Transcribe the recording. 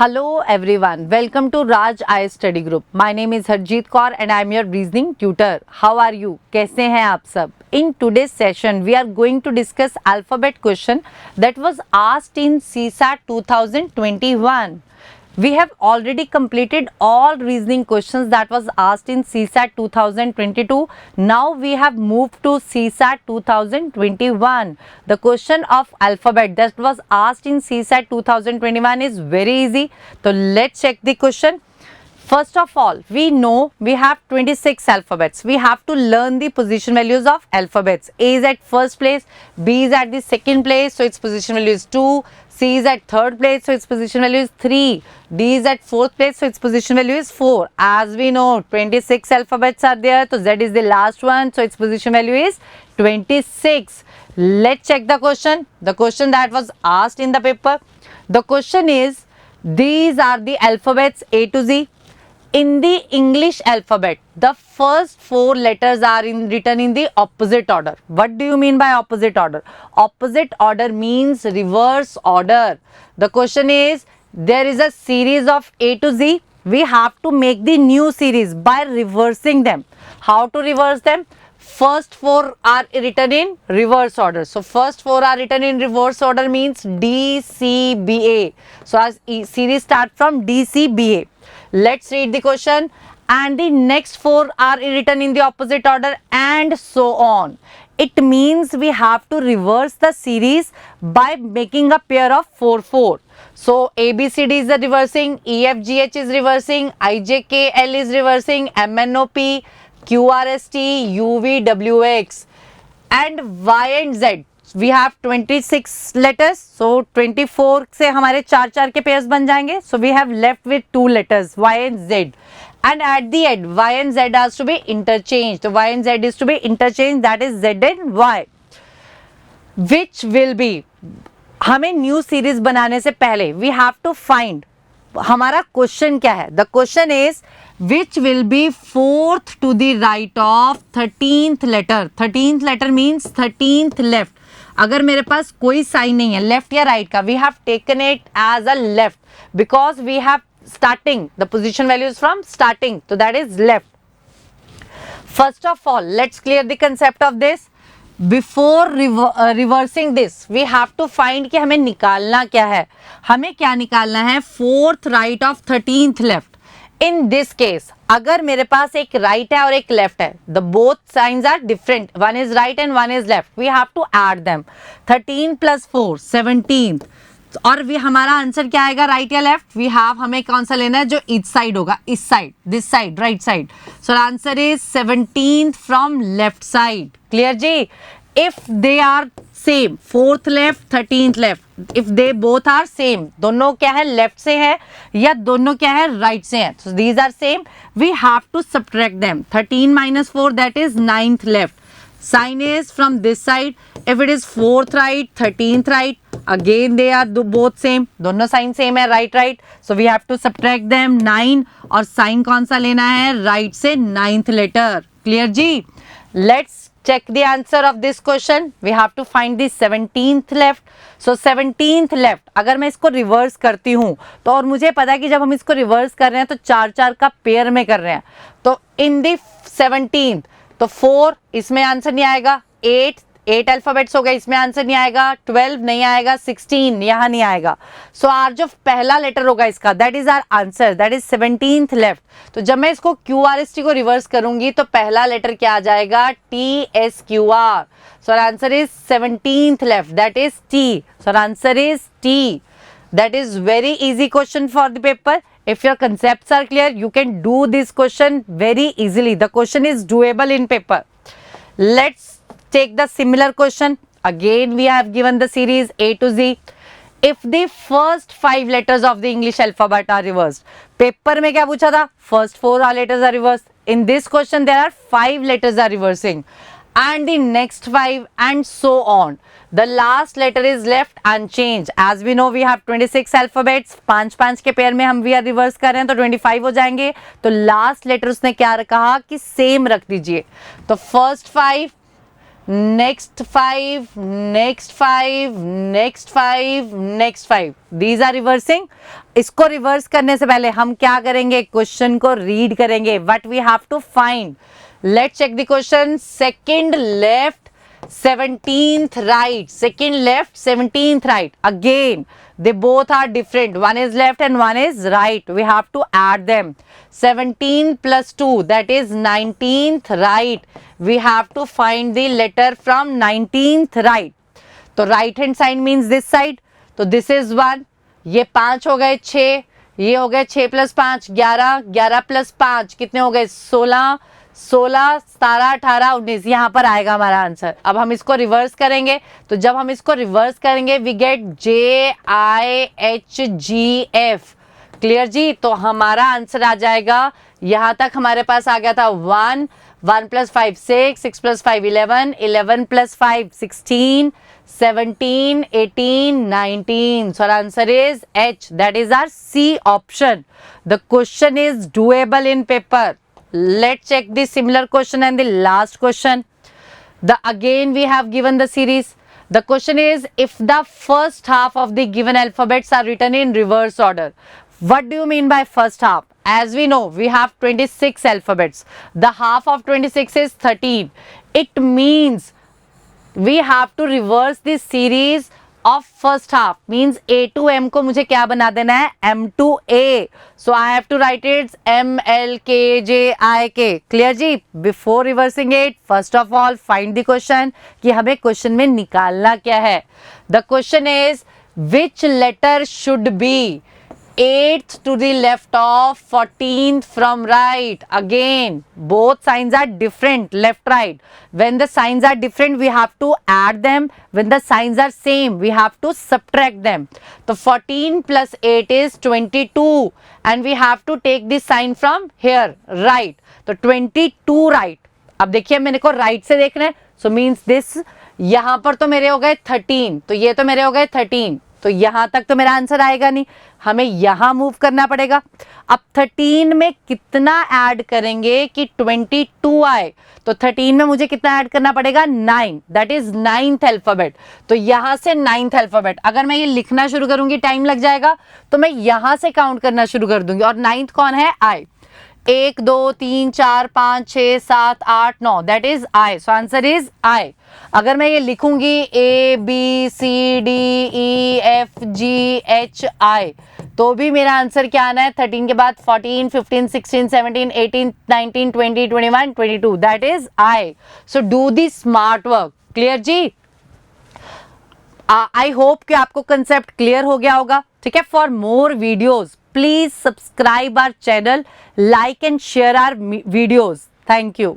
Hello everyone, welcome to Raj I Study Group. My name is Harjeet Kaur and I am your reasoning tutor. How are you? कैसे हैं आप सब? In today's session, we are going to discuss alphabet question that was asked in CSAT 2021. We have already completed all reasoning questions that was asked in CSAT 2022. Now we have moved to CSAT 2021. The question of alphabet that was asked in CSAT 2021 is very easy. So let's check the question. First of all, we know we have 26 alphabets. We have to learn the position values of alphabets. A is at first place, B is at the second place, so its position value is 2. C is at third place, so its position value is 3. D is at fourth place, so its position value is 4. As we know, 26 alphabets are there, so Z is the last one, so its position value is 26. Let's check the question. The question that was asked in the paper. The question is, these are the alphabets A to Z. In the English alphabet, the first 4 letters are written in the opposite order. What do you mean by opposite order? Opposite order means reverse order. The question is, there is a series of A to Z. We have to make the new series by reversing them. How to reverse them? First 4 are written in reverse order. So first 4 are written in reverse order means D, C, B, A. So as series start from D, C, B, A. Let's read the question. And the next 4 are written in the opposite order and so on. It means we have to reverse the series by making a pair of 4, 4. So A, B, C, D is the reversing, E, F, G, H is reversing, I, J, K, L is reversing, M, N, O, P, Q, R, S, T, U, V, W, X and Y and Z. We have 26 letters. So 24 से हमारे 4 के pairs बन जाएंगे. So we have left with 2 letters Y and Z. And at the end Y and Z has to be interchanged. So Y and Z is to be interchanged. That is Z and Y. Which will be, हमें new series बनाने से पहले we have to find हमारा question क्या है. The question is which will be fourth to the right of 13th letter. 13th letter means 13th left. अगर मेरे पास कोई साइन नहीं है लेफ्ट या राइट का, we have taken it as a left because we have starting the position values from starting, तो that is left. First of all let's clear the concept of this. Before reversing this we have to find कि हमें निकालना क्या है. हमें क्या निकालना है? Fourth right of 13th left. In this case अगर मेरे पास एक राइट है और एक लेफ्ट है, the both sides are different, one is right and one is left, we have to add them. 13 + 4 17. और भी हमारा आंसर क्या आएगा, राइट या लेफ्ट? वी हैव, हमें कौन सा लेना है जो इच साइड होगा, इस side, this side, right side. So answer is 17th from left side. Clear जी? If they are same, fourth left 13th left, if they both are same, दोनों क्या है लेफ्ट से है या दोनों क्या है राइट से है, so these are same, we have to subtract them. 13 - 4 that is 9th left. Sign is from this side. If it is 4th right, 13th right, again they are both same. दोनों sign same है, right right. So we have to subtract them 9 और sign कौन सा लेना है? Right से 9th letter. Clear ji? Let's check the answer of this question. We have to find the 17th left. So 17th left. अगर मैं इसको reverse करती हूँ तो, और मुझे पता है कि जब हम इसको रिवर्स कर रहे हैं तो 4 का पेयर में कर रहे हैं, तो in the 17th तो 4 इसमें आंसर नहीं आएगा, 8 अल्फाबेट्स हो गए, इसमें आंसर नहीं आएगा, 12 नहीं आएगा, 16 यहाँ नहीं आएगा. सो आर जो पहला लेटर होगा इसका, that is our answer, that is 17th left. तो जब मैं इसको QRST को रिवर्स करूंगी तो पहला लेटर क्या आ जाएगा? TSQR. So answer is 17th left, that is T. So answer is T. That is very easy question for the paper. If your concepts are clear, you can do this question very easily. The question is doable in paper. Let's take the similar question. Again, we have given the series A to Z. If the first 5 letters of the English alphabet are reversed, paper में क्या पूछा था? First 4 letters are reversed. In this question, there are 5 letters are reversing, and the next 5 and so on. The last letter is left unchanged. As we know, we have 26 alphabets. 5 के pair में हम भी reverse कर रहे हैं तो 25 हो जाएंगे. तो लास्ट लेटर उसने क्या कहा कि सेम रख दीजिए. तो first 5, next 5, next 5, next 5, next 5. These are reversing. इसको रिवर्स करने से पहले हम क्या करेंगे, क्वेश्चन को रीड करेंगे. What we have to find. Let's check the question. Second left, 17th right. Second left, 17th right. Again, they both are different. One is left and one is right. We have to add them. 17 plus 2, that is 19th right. We have to find the letter from 19th right. तो right hand side means this side. तो this is 1. ये 5 हो गए 6. ये हो गए 6 plus 5 11. 11 plus 5 कितने हो गए 16. 16, 17, 18, 19. यहाँ पर आएगा हमारा आंसर. अब हम इसको रिवर्स करेंगे. तो जब हम इसको रिवर्स करेंगे वी गेट JIHGF. क्लियर जी. तो हमारा आंसर आ जाएगा, यहाँ तक हमारे पास आ गया था 1, 1 plus 5 6, 6 plus 5 11, 11 plus 5 16, 17, 18, 19. So our answer is H. That is our C option. The question is doable in paper. Let's check the similar question and the last question. Again we have given the series. The question is, if the first half of the given alphabets are written in reverse order. What do you mean by first half? As we know, we have 26 alphabets. The half of 26 is 13. It means we have to reverse this series of first half. Means A to M को मुझे क्या बना देना है, M to A. So I have to write it M L K J I K. Clear ji? Before reversing it, first of all find the question कि हमें question में निकालना क्या है. The question is, which letter should be 8th to the left of 14th from right? Again, both signs are different, left right. When the signs are different, we have to add them. When the signs are same, we have to subtract them. So 14 plus 8 is 22, and we have to take this sign from here, right. तो 22 right. अब देखिए मेरे को right से देखना है. So means this, यहाँ पर तो मेरे हो गए 13, तो ये तो मेरे हो गए 13. तो यहाँ तक तो मेरा आंसर आएगा नहीं, हमें यहाँ मूव करना पड़ेगा. अब 13 में कितना ऐड करेंगे कि 22 आए. तो 13 में मुझे कितना ऐड करना पड़ेगा, 9. That is 9th alphabet. तो यहाँ से 9th अल्फाबेट. अगर मैं ये लिखना शुरू करूंगी टाइम लग जाएगा, तो मैं यहाँ से काउंट करना शुरू कर दूंगी. और 9th कौन है, आई. 1 2 3 4 5 6 7 8 9, that is I. So answer is I. अगर मैं ये लिखूंगी ABCDEFGHI, तो भी मेरा आंसर क्या आना है, 13 के बाद 14 15 16 17 18 19 20 21 22, that is I. So do the smart work. Clear जी? आई होप कि आपको कंसेप्ट क्लियर हो गया होगा. ठीक है. For more videos please subscribe our channel, like and share our videos. Thank you.